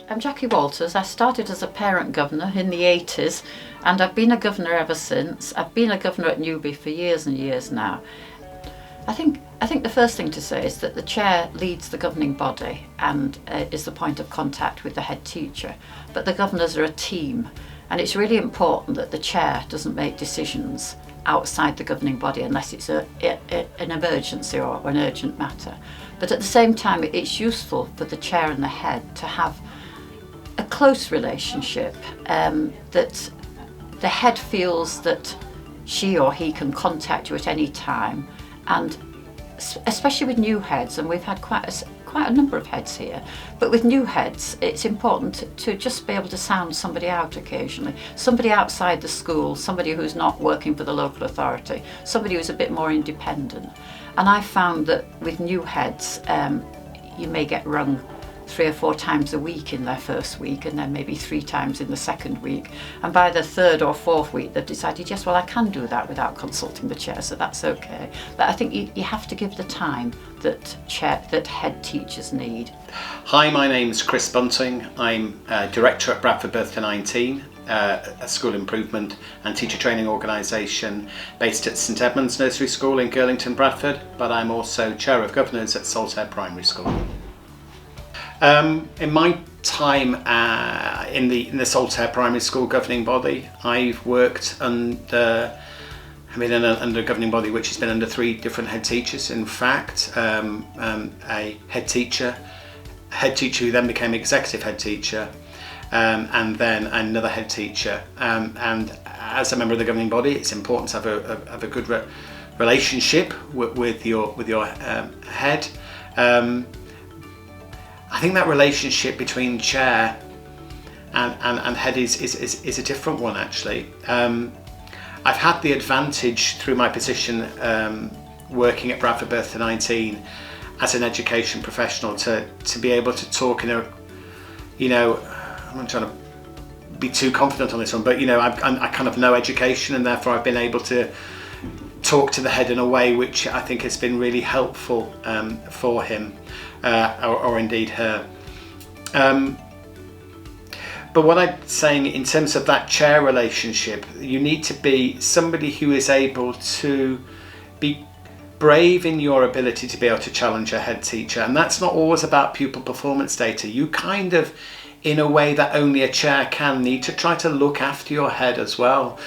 I'm Jackie Walters. I started as a parent governor in the 80s and I've been a governor ever since. I've been a governor at Newby for years and years now. I think the first thing to say is that the chair leads the governing body and is the point of contact with the head teacher, but the governors are a team, and it's really important that the chair doesn't make decisions outside the governing body unless it's an emergency or an urgent matter. But at the same time, it's useful for the chair and the head to have a close relationship, that the head feels that she or he can contact you at any time, and especially with new heads, and we've had quite a number of heads here, but with new heads it's important to just be able to sound somebody out occasionally, somebody outside the school, somebody who's not working for the local authority, somebody who's a bit more independent. And I found that with new heads, you may get rung 3 or 4 times a week in their first week, and then maybe 3 times in the second week, and by the 3rd or 4th week they've decided, yes, well, I can do that without consulting the chair, so that's okay. But I think you have to give the time that head teachers need. Hi, my name's Chris Bunting. I'm Director at Bradford Birth to 19, a school improvement and teacher training organisation based at St Edmunds Nursery School in Girlington, Bradford, but I'm also Chair of Governors at Saltaire Primary School. In my time in the Saltaire Primary School governing body, I've worked under a governing body which has been under 3 different head teachers. In fact, a head teacher who then became executive head teacher, and then another head teacher. And as a member of the governing body, it's important to have a good relationship with your head. I think that relationship between chair and head is a different one, actually. I've had the advantage through my position working at Bradford Birth to 19 as an education professional to be able to talk in a, I'm not trying to be too confident on this one, but I kind of know education, and therefore I've been able to talk to the head in a way which I think has been really helpful for him, or indeed her. But what I'm saying in terms of that chair relationship, you need to be somebody who is able to be brave in your ability to be able to challenge a head teacher. And that's not always about pupil performance data. You kind of, in a way that only a chair can, need to try to look after your head as well.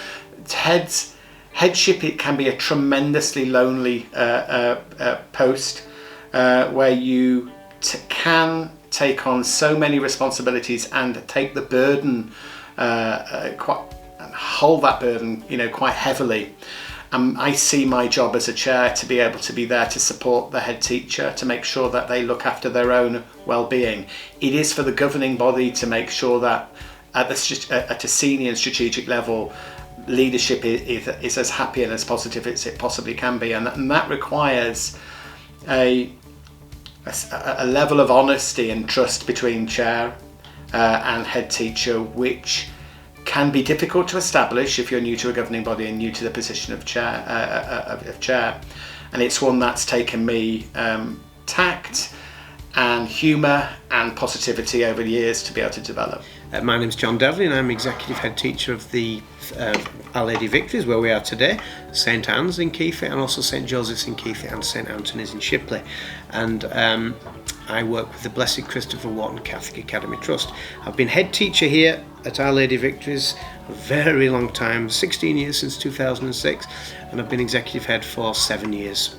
Headship, it can be a tremendously lonely post where you can take on so many responsibilities and take the burden, hold that burden, quite heavily. I see my job as a chair to be able to be there to support the head teacher, to make sure that they look after their own well-being. It is for the governing body to make sure that at a senior and strategic level, leadership is as happy and as positive as it possibly can be, and that requires a level of honesty and trust between chair and head teacher, which can be difficult to establish if you're new to a governing body and new to the position of chair. And it's one that's taken me tact and humour and positivity over the years to be able to develop. My name's John Devlin. I'm Executive Head Teacher of the Our Lady Victories, where we are today, St Anne's in Keighley, and also St Joseph's in Keighley and St Anthony's in Shipley. And I work with the Blessed Christopher Wharton Catholic Academy Trust. I've been head teacher here at Our Lady Victories a very long time, 16 years since 2006, and I've been executive head for 7 years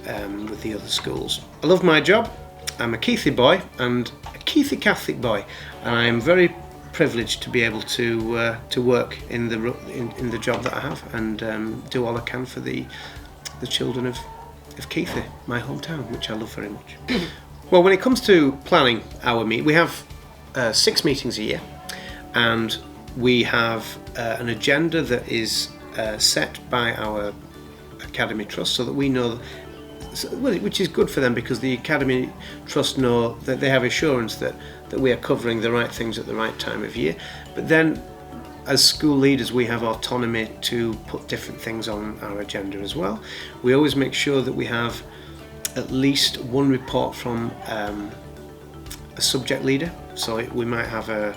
with the other schools. I love my job. I'm a Keighley boy and a Keighley Catholic boy, and I'm very privileged to be able to work in the job that I have, and do all I can for the children of Keighley, my hometown, which I love very much. Well, when it comes to planning our meet, we have 6 meetings a year, and we have an agenda that is set by our Academy Trust, so that we know, which is good for them, because the Academy Trust know that they have assurance that we are covering the right things at the right time of year. But then, as school leaders, we have autonomy to put different things on our agenda as well. We always make sure that we have at least one report from a subject leader. So we might have a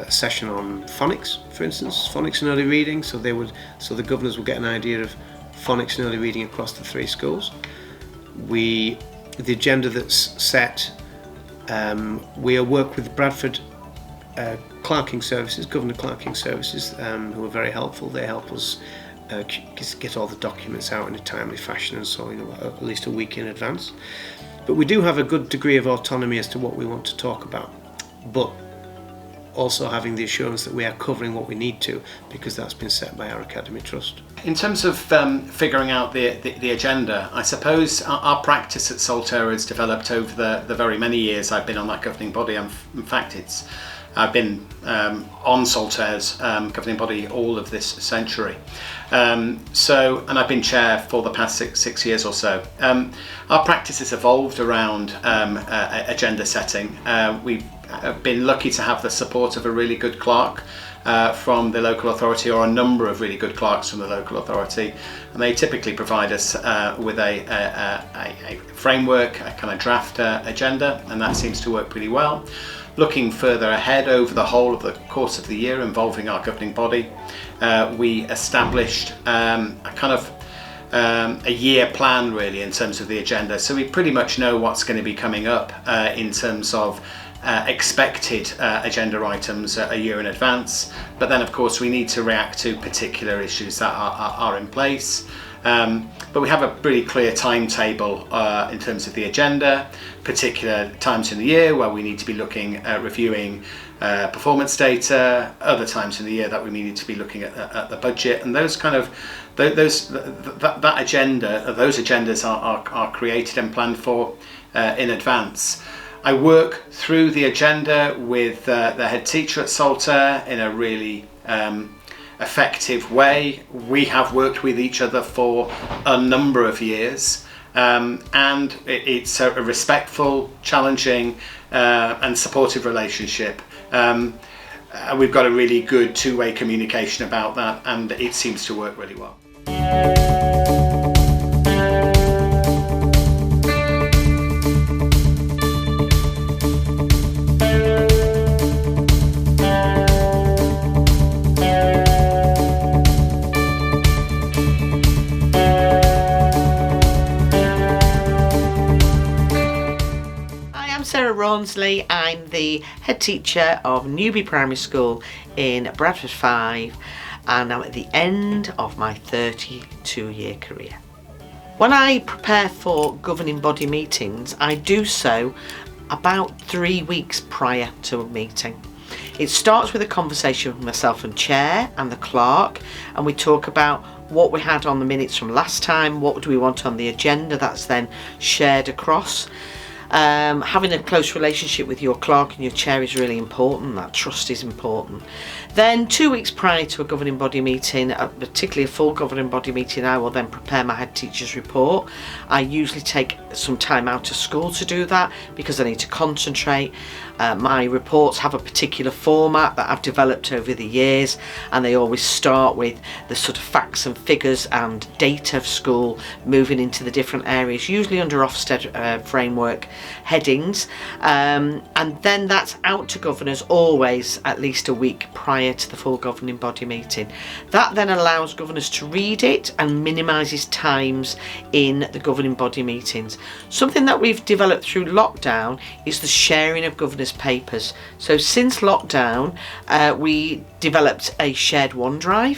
session on phonics, for instance, phonics and early reading. So the governors will get an idea of phonics and early reading across the 3 schools. The agenda that's set, we work with Bradford Clerking Services, Governor Clerking Services, who are very helpful. They help us get all the documents out in a timely fashion, and so at least a week in advance. But we do have a good degree of autonomy as to what we want to talk about, but also having the assurance that we are covering what we need to, because that's been set by our Academy Trust. In terms of figuring out the agenda, I suppose our practice at Saltire has developed over the very many years I've been on that governing body. In fact, I've been on Saltire's governing body all of this century. And I've been chair for the past six years or so. Our practice has evolved around agenda setting. We've been lucky to have the support of a really good clerk from the local authority, or a number of really good clerks from the local authority, and they typically provide us with a framework, a kind of draft agenda, and that seems to work pretty well. Looking further ahead over the whole of the course of the year involving our governing body, we established a year plan really in terms of the agenda, so we pretty much know what's going to be coming up in terms of expected agenda items a year in advance, but then of course we need to react to particular issues that are in place. But we have a really clear timetable in terms of the agenda, particular times in the year where we need to be looking at reviewing performance data, other times in the year that we need to be looking at the budget, and those kind of that agenda, those agendas are created and planned for in advance. I work through the agenda with the head teacher at Saltire in a really effective way. We have worked with each other for a number of years, and it's a respectful, challenging and supportive relationship. We've got a really good two-way communication about that, and it seems to work really well. Sarah Rawnsley. I'm the head teacher of Newby Primary School in Bradford 5, and I'm at the end of my 32-year career. When I prepare for governing body meetings, I do so about 3 weeks prior to a meeting. It starts with a conversation with myself and chair and the clerk, and we talk about what we had on the minutes from last time, what do we want on the agenda, that's then shared across. Having a close relationship with your clerk and your chair is really important. That trust is important. Then 2 weeks prior to a governing body meeting, particularly a full governing body meeting, I will then prepare my head teacher's report. I usually take some time out of school to do that because I need to concentrate. My reports have a particular format that I've developed over the years, and they always start with the sort of facts and figures and data of school, moving into the different areas, usually under Ofsted framework headings, and then that's out to governors always at least a week prior to the full governing body meeting. That then allows governors to read it and minimises times in the governing body meetings. Something that we've developed through lockdown is the sharing of governors' papers. So since lockdown, we developed a shared OneDrive,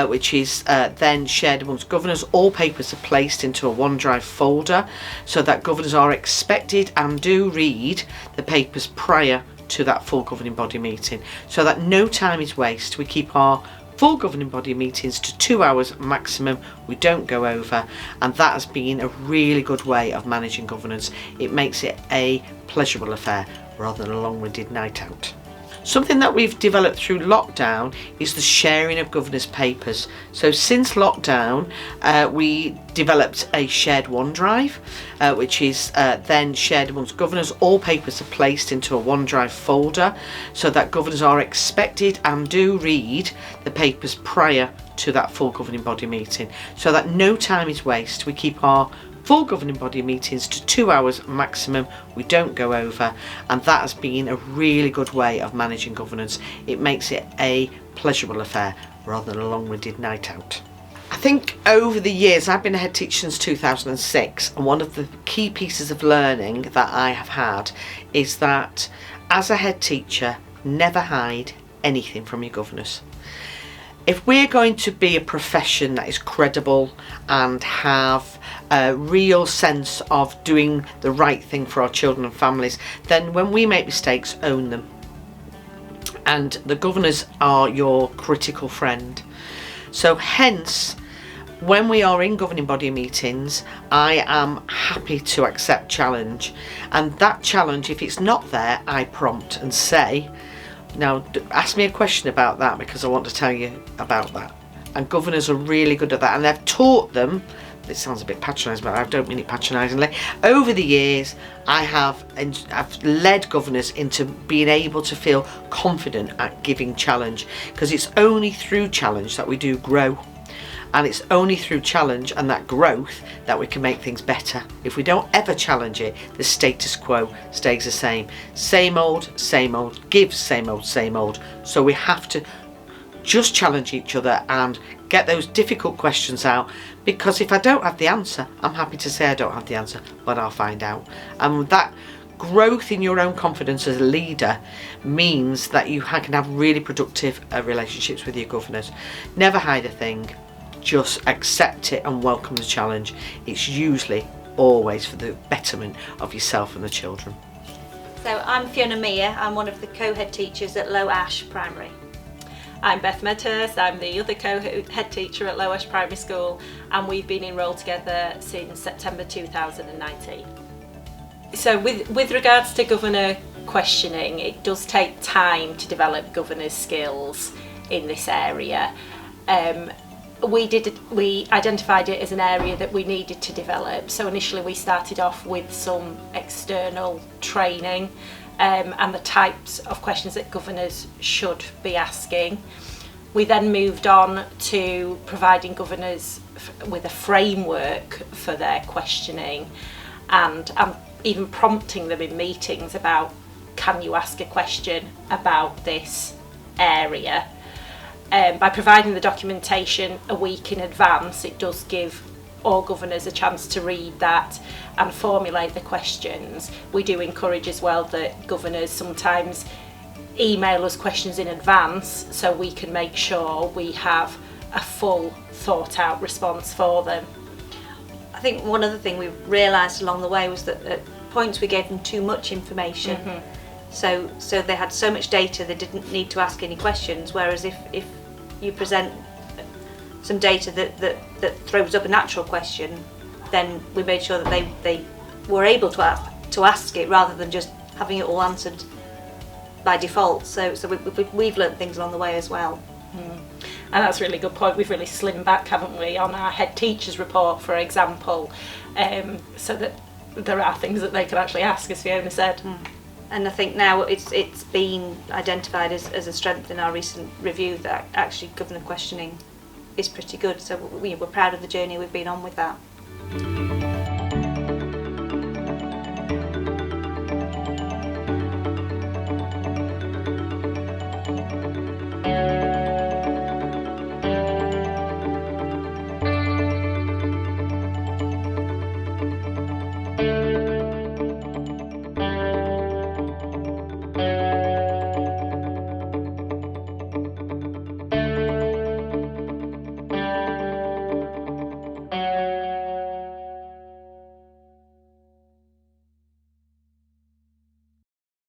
which is then shared amongst governors. All papers are placed into a OneDrive folder so that governors are expected and do read the papers prior to that full governing body meeting, so that no time is wasted. We keep our full governing body meetings to 2 hours maximum. We don't go over, and that has been a really good way of managing governance. It makes it a pleasurable affair rather than a long-winded night out. Something that we've developed through lockdown is the sharing of governors' papers. So since lockdown, we developed a shared OneDrive, which is then shared amongst governors. All papers are placed into a OneDrive folder so that governors are expected and do read the papers prior to that full governing body meeting, so that no time is wasted. We keep our full governing body meetings to 2 hours maximum. We don't go over, and that has been a really good way of managing governance. It makes it a pleasurable affair rather than a long-winded night out. I think over the years, I've been a head teacher since 2006, and one of the key pieces of learning that I have had is that as a head teacher, never hide anything from your governors. If we're going to be a profession that is credible and have a real sense of doing the right thing for our children and families, then when we make mistakes, own them. And the governors are your critical friend. So hence, when we are in governing body meetings, I am happy to accept challenge. And that challenge, if it's not there, I prompt and say, now ask me a question about that because I want to tell you about that. And governors are really good at that, and they've taught them, it sounds a bit patronising, but I don't mean it patronisingly, over the years I've led governors into being able to feel confident at giving challenge, because it's only through challenge that we do grow. And it's only through challenge and that growth that we can make things better. If we don't ever challenge it, the status quo stays the same. Same old, gives same old. So we have to just challenge each other and get those difficult questions out, because if I don't have the answer, I'm happy to say I don't have the answer, but I'll find out. And that growth in your own confidence as a leader means that you can have really productive relationships with your governors. Never hide a thing. Just accept it and welcome the challenge. It's usually always for the betterment of yourself and the children. So I'm Fiona Mear, I'm one of the co-head teachers at Low Ash Primary. I'm Beth Medhurst, I'm the other co-head teacher at Low Ash Primary School, and we've been enrolled together since September 2019. So with regards to governor questioning, it does take time to develop governor skills in this area. We identified it as an area that we needed to develop. So initially we started off with some external training and the types of questions that governors should be asking. We then moved on to providing governors with a framework for their questioning and even prompting them in meetings about, can you ask a question about this area? By providing the documentation a week in advance, it does give all governors a chance to read that and formulate the questions. We do encourage as well that governors sometimes email us questions in advance so we can make sure we have a full thought out response for them. I think one other thing we realised along the way was that at points we gave them too much information. So they had so much data they didn't need to ask any questions, whereas if you present some data that throws up a natural question, then we made sure that they were able to ask it rather than just having it all answered by default. So we've learnt things along the way as well. And that's a really good point. We've really slimmed back, haven't we, on our head teachers report, for example, so that there are things that they can actually ask, as Fiona said. And I think now it's been identified as a strength in our recent review that actually governor questioning is pretty good. So we're proud of the journey we've been on with that.